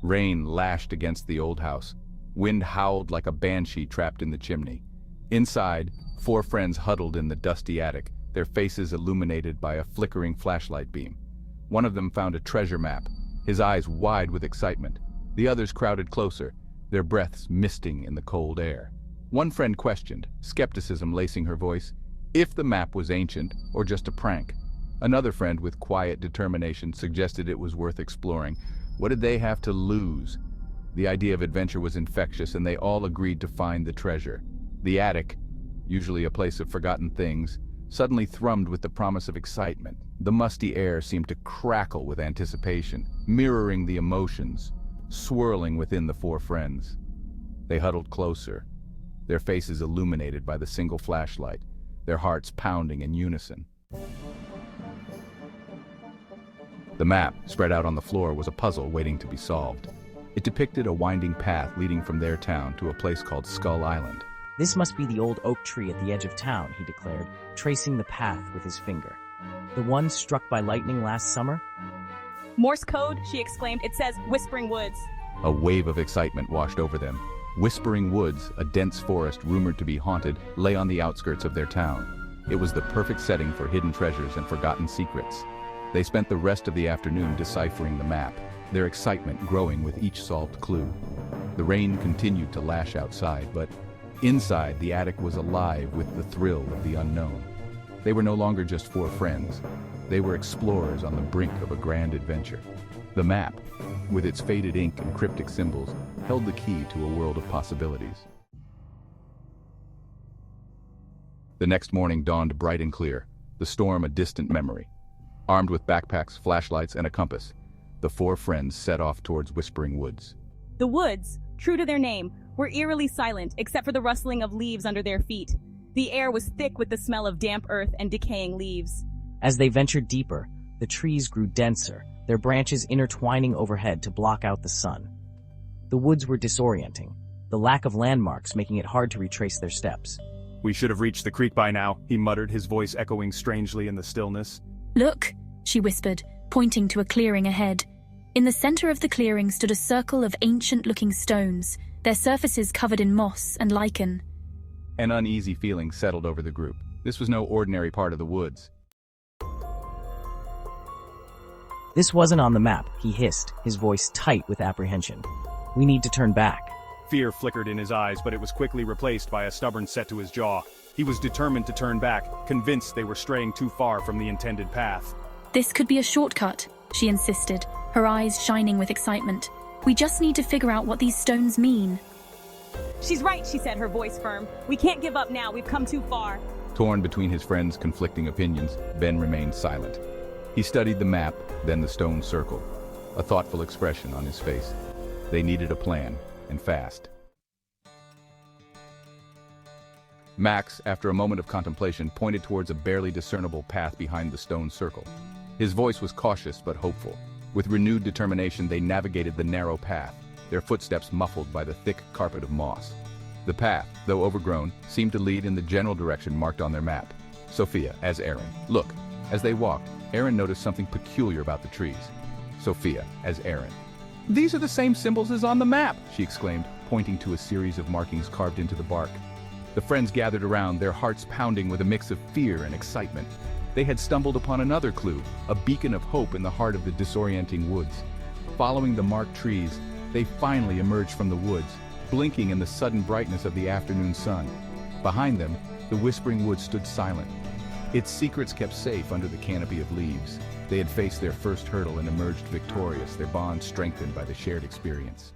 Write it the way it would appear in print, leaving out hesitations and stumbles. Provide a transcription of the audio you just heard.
Rain lashed against the old house. Wind howled like a banshee trapped in the chimney. Inside, four friends huddled in the dusty attic, their faces illuminated by a flickering flashlight beam. One of them found a treasure map, his eyes wide with excitement. The others crowded closer, their breaths misting in the cold air. One friend questioned, skepticism lacing her voice, if the map was ancient or just a prank. Another friend with quiet determination suggested it was worth exploring. What did they have to lose? The idea of adventure was infectious, and they all agreed to find the treasure. The attic, usually a place of forgotten things, suddenly thrummed with the promise of excitement. The musty air seemed to crackle with anticipation, mirroring the emotions swirling within the four friends. They huddled closer, their faces illuminated by the single flashlight, their hearts pounding in unison. The map, spread out on the floor, was a puzzle waiting to be solved. It depicted a winding path leading from their town to a place called Skull Island. "This must be the old oak tree at the edge of town," he declared, tracing the path with his finger. "The one struck by lightning last summer?" "Morse code," she exclaimed. "It says Whispering Woods." A wave of excitement washed over them. Whispering Woods, a dense forest rumored to be haunted, lay on the outskirts of their town. It was the perfect setting for hidden treasures and forgotten secrets. They spent the rest of the afternoon deciphering the map, their excitement growing with each solved clue. The rain continued to lash outside, but inside the attic was alive with the thrill of the unknown. They were no longer just four friends. They were explorers on the brink of a grand adventure. The map, with its faded ink and cryptic symbols, held the key to a world of possibilities. The next morning dawned bright and clear, the storm a distant memory. Armed with backpacks, flashlights, and a compass, the four friends set off towards Whispering Woods. The woods, true to their name, were eerily silent except for the rustling of leaves under their feet. The air was thick with the smell of damp earth and decaying leaves. As they ventured deeper, the trees grew denser, their branches intertwining overhead to block out the sun. The woods were disorienting, the lack of landmarks making it hard to retrace their steps. "We should have reached the creek by now," he muttered, his voice echoing strangely in the stillness. "Look," she whispered, pointing to a clearing ahead. In the center of the clearing stood a circle of ancient-looking stones, their surfaces covered in moss and lichen. An uneasy feeling settled over the group. This was no ordinary part of the woods. "This wasn't on the map," he hissed, his voice tight with apprehension. "We need to turn back." Fear flickered in his eyes, but it was quickly replaced by a stubborn set to his jaw. He was determined to turn back, convinced they were straying too far from the intended path. "This could be a shortcut," she insisted, her eyes shining with excitement. "We just need to figure out what these stones mean." "She's right," she said, her voice firm. "We can't give up now. We've come too far." Torn between his friends' conflicting opinions, Ben remained silent. He studied the map, then the stone circle, a thoughtful expression on his face. They needed a plan, and fast. Max, after a moment of contemplation, pointed towards a barely discernible path behind the stone circle. His voice was cautious but hopeful. With renewed determination, they navigated the narrow path, their footsteps muffled by the thick carpet of moss. The path, though overgrown, seemed to lead in the general direction marked on their map. Sophia, as Aaron. Look. As they walked, Aaron noticed something peculiar about the trees. Sophia, as Aaron. "These are the same symbols as on the map," she exclaimed, pointing to a series of markings carved into the bark. The friends gathered around, their hearts pounding with a mix of fear and excitement. They had stumbled upon another clue, a beacon of hope in the heart of the disorienting woods. Following the marked trees, they finally emerged from the woods, blinking in the sudden brightness of the afternoon sun. Behind them, the Whispering Woods stood silent, its secrets kept safe under the canopy of leaves. They had faced their first hurdle and emerged victorious, their bond strengthened by the shared experience.